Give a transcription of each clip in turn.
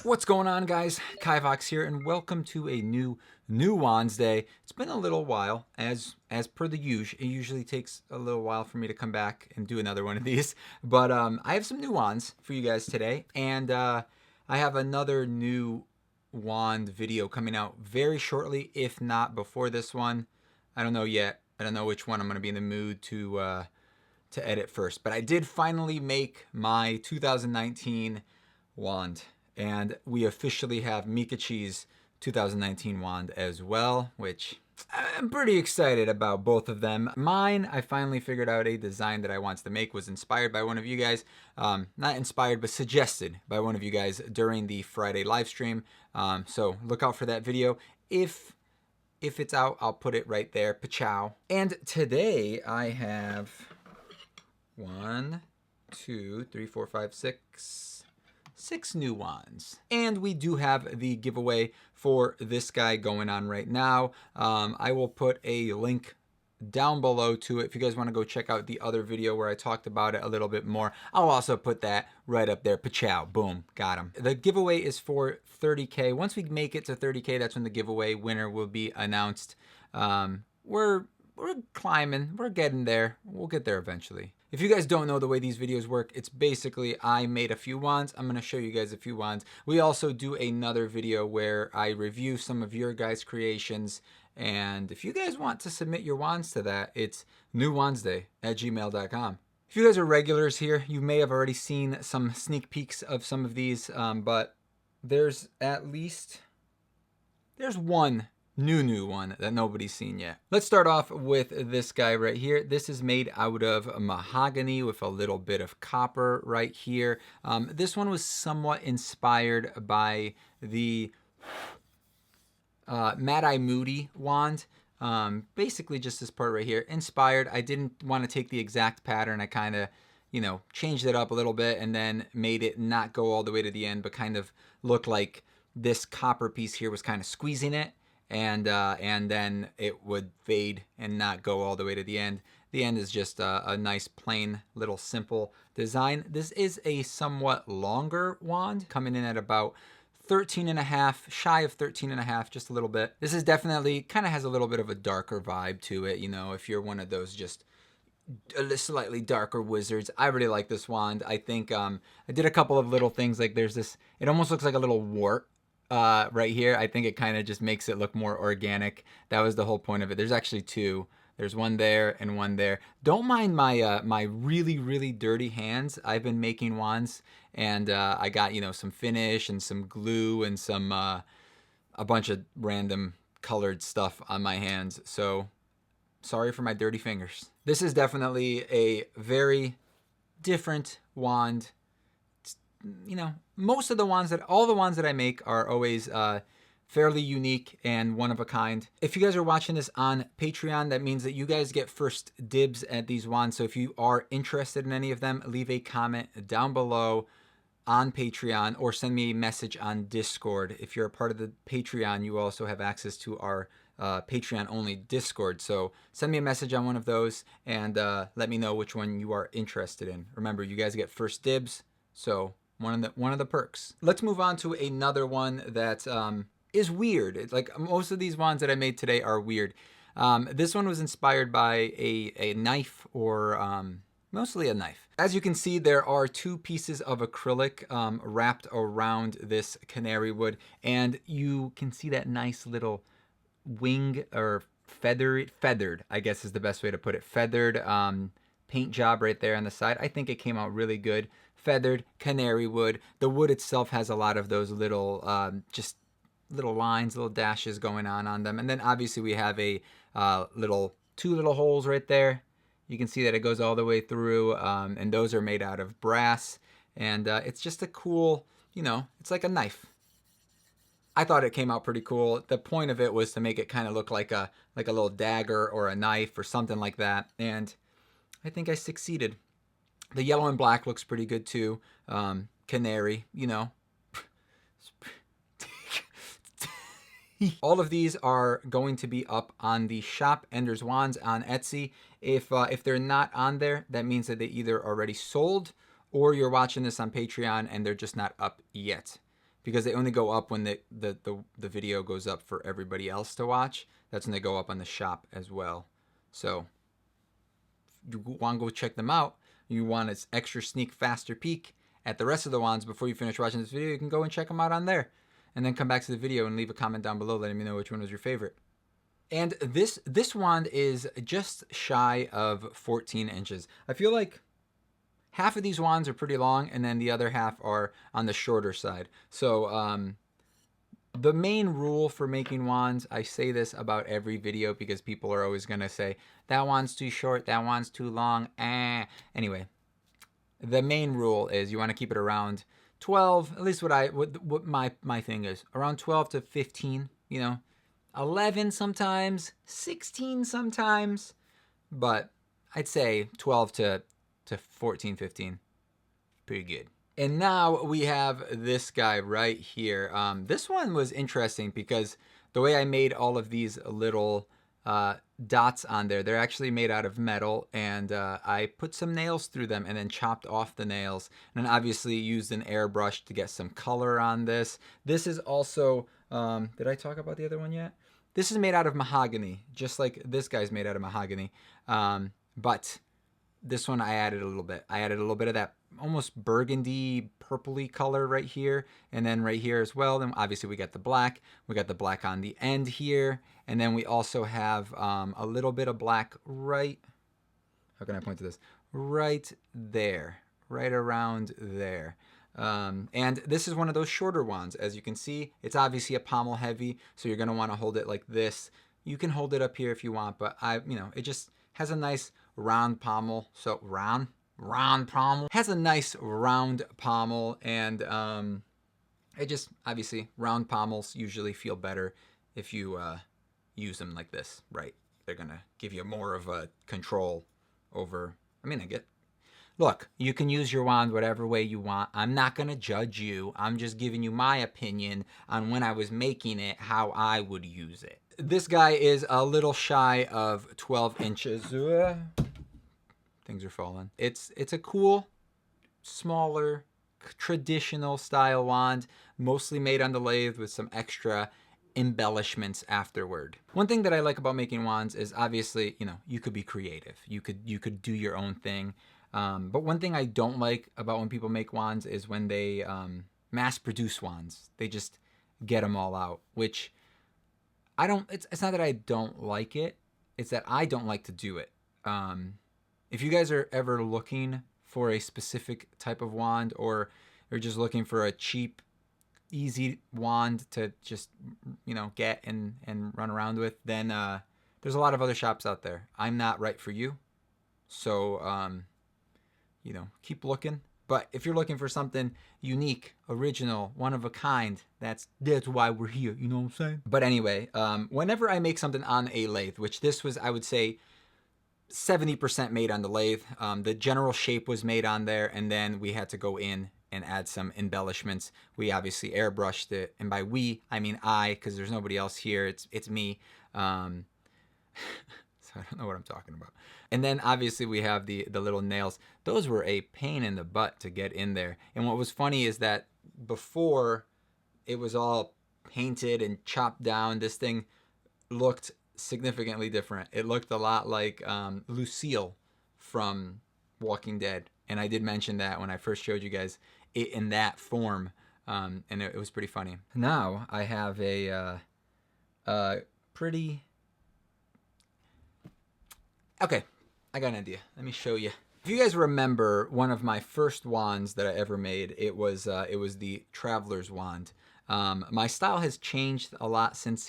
What's going on, guys? Kivox here, and welcome to a new WandsDay. It's been a little while, as per the usual. It usually takes a little while for me to come back and do another one of these, but I have some new wands for you guys today, and I have another new wand video coming out very shortly, if not before this one. I don't know yet. I don't know which one I'm going to be in the mood to edit first, but I did finally make my 2019 wand. And we officially have Meekachii's 2019 wand as well, which I'm pretty excited about both of them. Mine, I finally figured out a design that I wanted to make, was inspired by one of you guys. Not inspired, but suggested by one of you guys during the Friday live stream. So look out for that video. If it's out, I'll put it right there. Pachow. And today I have 1, 2, 3, 4, 5, 6 new wands. And we do have the giveaway for this guy going on right now. I will put a link down below to it if you guys want to go check out the other video where I talked about it a little bit more. I'll also put that right up there. Pachow. Boom. Got him. The giveaway is for 30K. Once we make it to 30K, that's when the giveaway winner will be announced. We're climbing. We're getting there. We'll get there eventually. If you guys don't know the way these videos work, it's basically I made a few wands. I'm going to show you guys a few wands. We also do another video where I review some of your guys' creations. And if you guys want to submit your wands to that, it's newwandsday@gmail.com. If you guys are regulars here, you may have already seen some sneak peeks of some of these, but there's one new one that nobody's seen yet. Let's start off with this guy right here. This is made out of mahogany with a little bit of copper right here. This one was somewhat inspired by the Mad Eye Moody wand. Basically just this part right here. Inspired. I didn't want to take the exact pattern. I kind of, changed it up a little bit and then made it not go all the way to the end, but kind of look like this copper piece here was kind of squeezing it. And then it would fade and not go all the way to the end. The end is just a nice, plain, little simple design. This is a somewhat longer wand, coming in at about 13 and a half, shy of 13 and a half, just a little bit. This is definitely, kind of has a little bit of a darker vibe to it, if you're one of those just slightly darker wizards. I really like this wand. I think I did a couple of little things, like there's this, it almost looks like a little wart right here. I think it kind of just makes it look more organic. That was the whole point of it. There's actually two. There's one there and one there. Don't mind my my really, really dirty hands. I've been making wands, and I got, some finish and some glue and some a bunch of random colored stuff on my hands. So sorry for my dirty fingers. This is definitely a very different wand. Most of the wands all the wands that I make are always fairly unique and one of a kind. If you guys are watching this on Patreon, that means that you guys get first dibs at these wands. So if you are interested in any of them, leave a comment down below on Patreon or send me a message on Discord. If you're a part of the Patreon, you also have access to our Patreon only Discord. So send me a message on one of those and let me know which one you are interested in. Remember, you guys get first dibs. So one of the perks. Let's move on to another one that is weird. It's like most of these wands that I made today are weird. This one was inspired by a knife, or mostly a knife. As you can see, there are 2 pieces of acrylic wrapped around this canary wood, and you can see that nice little wing, or feathered, I guess is the best way to put it. Feathered paint job right there on the side. I think it came out really good. Feathered canary wood. The wood itself has a lot of those little just little lines, little dashes going on them. And then obviously we have a 2 little holes right there. You can see that it goes all the way through, and those are made out of brass. And it's just a cool, it's like a knife. I thought it came out pretty cool. The point of it was to make it kind of look like a little dagger or a knife or something like that. And I think I succeeded. The yellow and black looks pretty good too. Canary, All of these are going to be up on the shop Ender's Wands on Etsy. If they're not on there, that means that they either already sold or you're watching this on Patreon and they're just not up yet. because they only go up when the video goes up for everybody else to watch. That's when they go up on the shop as well. So if you want to go check them out, you want an extra sneak faster peek at the rest of the wands before you finish watching this video, you can go and check them out on there. And then come back to the video and leave a comment down below letting me know which one was your favorite. And this wand is just shy of 14 inches. I feel like half of these wands are pretty long, and then the other half are on the shorter side. So the main rule for making wands, I say this about every video because people are always going to say, that wand's too short, that wand's too long, Anyway, the main rule is you want to keep it around 12, at least what my thing is, around 12 to 15, 11 sometimes, 16 sometimes, but I'd say 12 to 14, 15, pretty good. And now we have this guy right here. This one was interesting because the way I made all of these little dots on there, they're actually made out of metal, and I put some nails through them and then chopped off the nails, and then obviously used an airbrush to get some color on this. This is also, did I talk about the other one yet? This is made out of mahogany, just like this guy's made out of mahogany. But this one I added a little bit. I added a little bit of that almost burgundy, purpley color right here, and then right here as well. Then obviously we got the black. We got the black on the end here, and then we also have a little bit of black right, how can I point to this? Right there, right around there. And this is one of those shorter wands. As you can see, it's obviously a pommel heavy, so you're going to want to hold it like this. You can hold it up here if you want, but it just has a nice round pommel. So round pommel. Has a nice round pommel, and it just, obviously, round pommels usually feel better if you use them like this, right? They're going to give you more of a control over, look, you can use your wand whatever way you want. I'm not going to judge you. I'm just giving you my opinion on when I was making it, how I would use it. This guy is a little shy of 12 inches. Things are falling. It's a cool, smaller, traditional style wand, mostly made on the lathe with some extra embellishments afterward. One thing that I like about making wands is obviously, you could be creative. You could do your own thing. But one thing I don't like about when people make wands is when they mass produce wands. They just get them all out, which I don't, it's not that I don't like it. It's that I don't like to do it. If you guys are ever looking for a specific type of wand, or you're just looking for a cheap, easy wand to just, get and run around with, then there's a lot of other shops out there. I'm not right for you. So, keep looking. But if you're looking for something unique, original, one of a kind, that's why we're here. You know what I'm saying? But anyway, whenever I make something on a lathe, which this was, I would say, 70% made on the lathe. The general shape was made on there, and then we had to go in and add some embellishments. We obviously airbrushed it, and by we, I mean I, because there's nobody else here. It's me. So I don't know what I'm talking about. And then obviously we have the little nails. Those were a pain in the butt to get in there. And what was funny is that before it was all painted and chopped down, this thing looked significantly different. It looked a lot like Lucille from Walking Dead. And I did mention that when I first showed you guys it in that form. And it was pretty funny. Now I have a pretty... Okay, I got an idea. Let me show you. If you guys remember one of my first wands that I ever made, it was the Traveler's Wand. My style has changed a lot since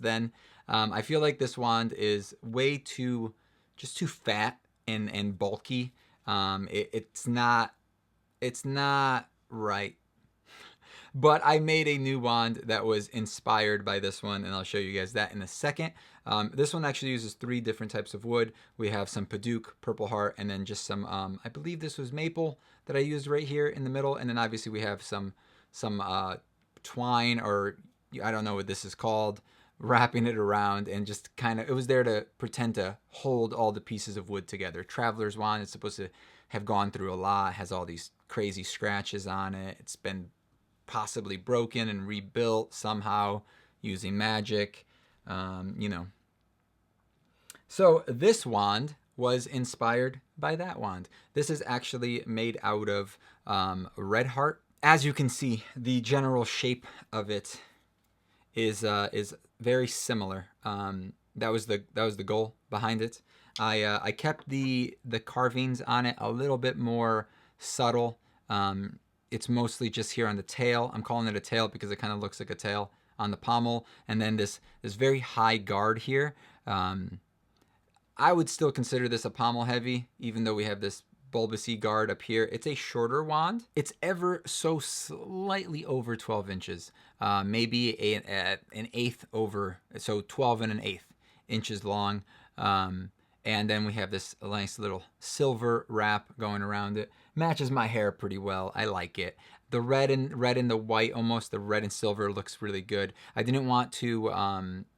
then. I feel like this wand is way too fat and bulky. It's not right. But I made a new wand that was inspired by this one, and I'll show you guys that in a second. This one actually uses 3 different types of wood. We have some Padauk, Purple Heart, and then just some, I believe this was maple that I used right here in the middle. And then obviously we have some twine, or I don't know what this is called, wrapping it around, and just kind of, it was there to pretend to hold all the pieces of wood together. Traveler's Wand is supposed to have gone through a lot, has all these crazy scratches on it. It's been possibly broken and rebuilt somehow using magic, you know. So this wand was inspired by that wand. This is actually made out of red heart. As you can see, the general shape of it is very similar. That was the goal behind it. I kept the carvings on it a little bit more subtle. It's mostly just here on the tail. I'm calling it a tail because it kind of looks like a tail on the pommel, and then this very high guard here. I would still consider this a pommel heavy, even though we have this bulbousy guard up here. It's a shorter wand. It's ever so slightly over 12 inches, maybe an eighth over, so 12 and an eighth inches long. And then we have this nice little silver wrap going around it. Matches my hair pretty well. I like it. The red and the white, almost the red and silver, looks really good. I didn't want to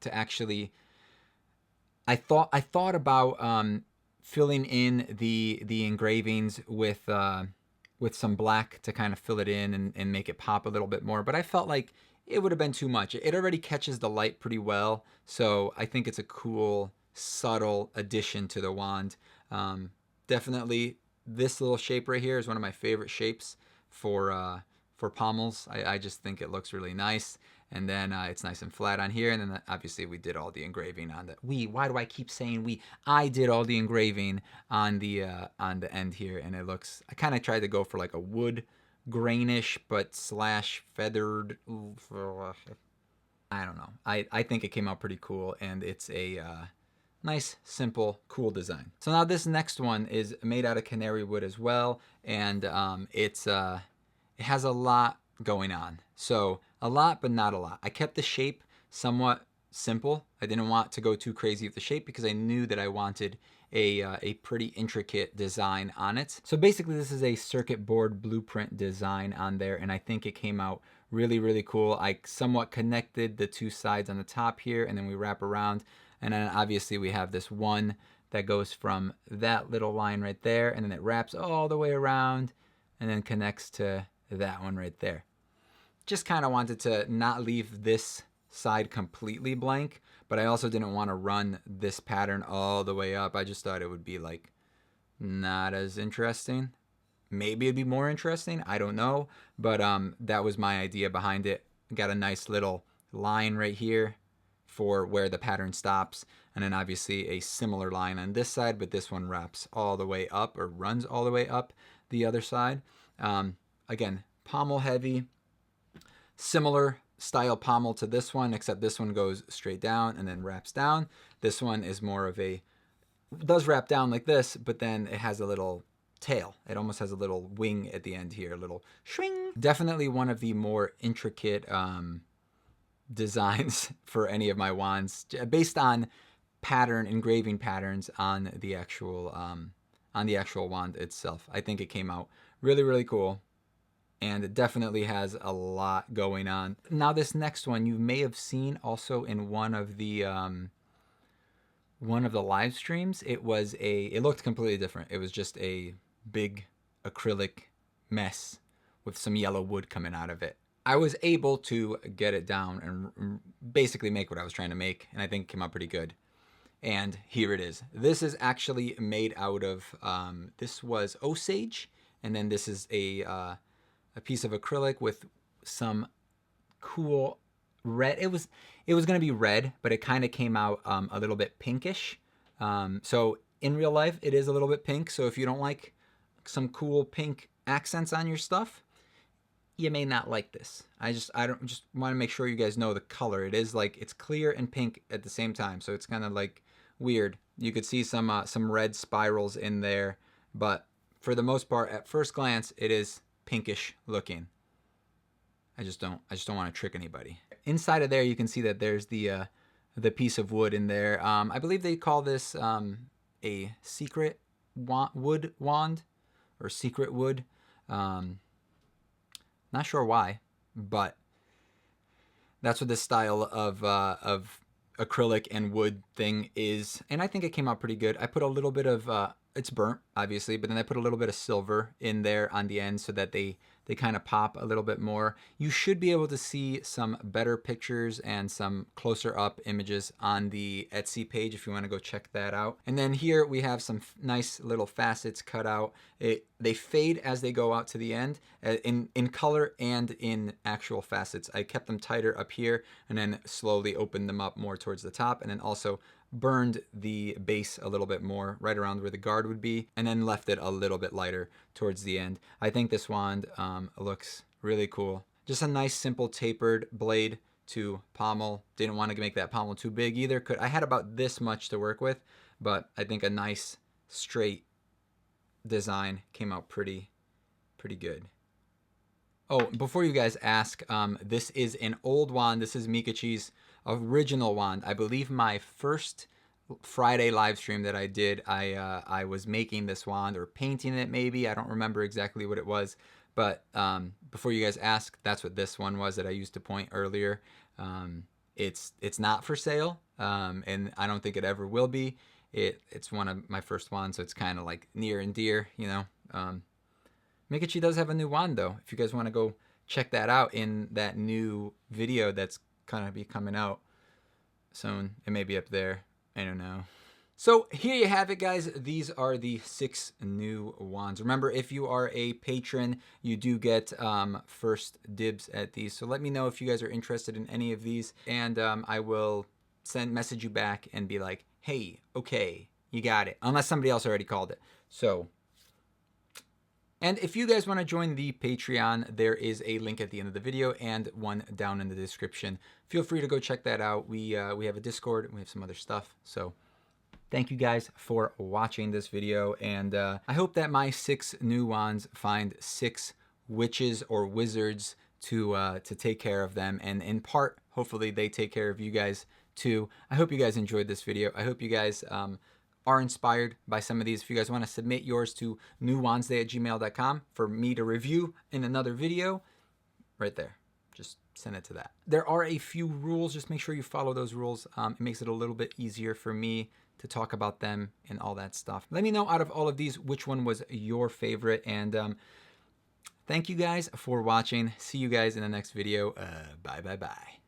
actually. I thought about filling in the engravings with some black to kind of fill it in and make it pop a little bit more, but I felt like it would have been too much. It already catches the light pretty well, so I think it's a cool, subtle addition to the wand. Definitely, this little shape right here is one of my favorite shapes for pommels. I just think it looks really nice. And then it's nice and flat on here. And then obviously we did all the engraving on the why do I keep saying we? I did all the engraving on the end here, and it looks. I kind of tried to go for like a wood grainish but slash feathered. I don't know. I think it came out pretty cool, and it's a nice, simple, cool design. So now this next one is made out of canary wood as well, and it has a lot going on. So a lot, but not a lot. I kept the shape somewhat simple. I didn't want to go too crazy with the shape because I knew that I wanted a pretty intricate design on it. So basically this is a circuit board blueprint design on there, and I think it came out really, really cool. I somewhat connected the two sides on the top here, and then we wrap around, and then obviously we have this one that goes from that little line right there, and then it wraps all the way around and then connects to that one right there. Just kind of wanted to not leave this side completely blank, but I also didn't want to run this pattern all the way up. I just thought it would be like not as interesting. Maybe it'd be more interesting, I don't know, but that was my idea behind it. Got a nice little line right here for where the pattern stops, and then obviously a similar line on this side, but this one wraps all the way up, or runs all the way up the other side. Again, pommel heavy. Similar style pommel to this one, except this one goes straight down and then wraps down. This one is more of does wrap down like this, but then it has a little tail. It almost has a little wing at the end here, a little swing. Definitely one of the more intricate designs for any of my wands, based on engraving patterns on the actual wand itself. I think it came out really, really cool. And it definitely has a lot going on. Now this next one you may have seen also in one of the live streams. It looked completely different. It was just a big acrylic mess with some yellow wood coming out of it. I was able to get it down and basically make what I was trying to make, and I think it came out pretty good. And here it is. This is actually made out of this was Osage, and then this is a piece of acrylic with some cool red. It was going to be red, but it kind of came out a little bit pinkish. So in real life, it is a little bit pink. So if you don't like some cool pink accents on your stuff, you may not like this. I just want to make sure you guys know the color. It is like it's clear and pink at the same time, so it's kind of like weird. You could see some red spirals in there, but for the most part, at first glance, it is pinkish looking. I just don't want to trick anybody. Inside of there, you can see that there's the piece of wood in there. I believe they call this a secret wood wand, or secret wood. Not sure why, but that's what this style of acrylic and wood thing is, and I think it came out pretty good. I put a little bit of it's burnt, obviously, but then I put a little bit of silver in there on the end so that they they kind of pop a little bit more. You should be able to see some better pictures and some closer up images on the Etsy page if you want to go check that out. And then here we have some nice little facets cut out. They fade as they go out to the end in color and in actual facets. I kept them tighter up here and then slowly opened them up more towards the top, and then also burned the base a little bit more right around where the guard would be, and then left it a little bit lighter towards the end. I think this wand looks really cool. Just a nice simple tapered blade to pommel. Didn't want to make that pommel too big either. I had about this much to work with, but I think a nice straight design came out pretty good. Oh, before you guys ask, this is an old wand. This is Meekachii's original wand. I believe my first Friday live stream that I did, I was making this wand or painting it maybe. I don't remember exactly what it was. But before you guys ask, that's what this one was that I used to point earlier. It's not for sale, and I don't think it ever will be. It's one of my first wands, so it's kind of like near and dear, you know. Meekachii does have a new wand though. If you guys want to go check that out in that new video that's gonna be coming out soon. It may be up there. I don't know. So here you have it, guys. These are the 6 new wands. Remember, if you are a patron, you do get first dibs at these. So let me know if you guys are interested in any of these, and I will message you back and be like, hey, okay, you got it. Unless somebody else already called it. So. And if you guys want to join the Patreon, there is a link at the end of the video and one down in the description. Feel free to go check that out. We have a Discord and we have some other stuff. So thank you guys for watching this video. And I hope that my 6 new wands find 6 witches or wizards to take care of them. And in part, hopefully they take care of you guys too. I hope you guys enjoyed this video. I hope you guys are inspired by some of these. If you guys want to submit yours to newwandsday@gmail.com for me to review in another video, right there, just send it to that. There are a few rules. Just make sure you follow those rules. It makes it a little bit easier for me to talk about them and all that stuff. Let me know out of all of these which one was your favorite, and thank you guys for watching. See you guys in the next video. Bye.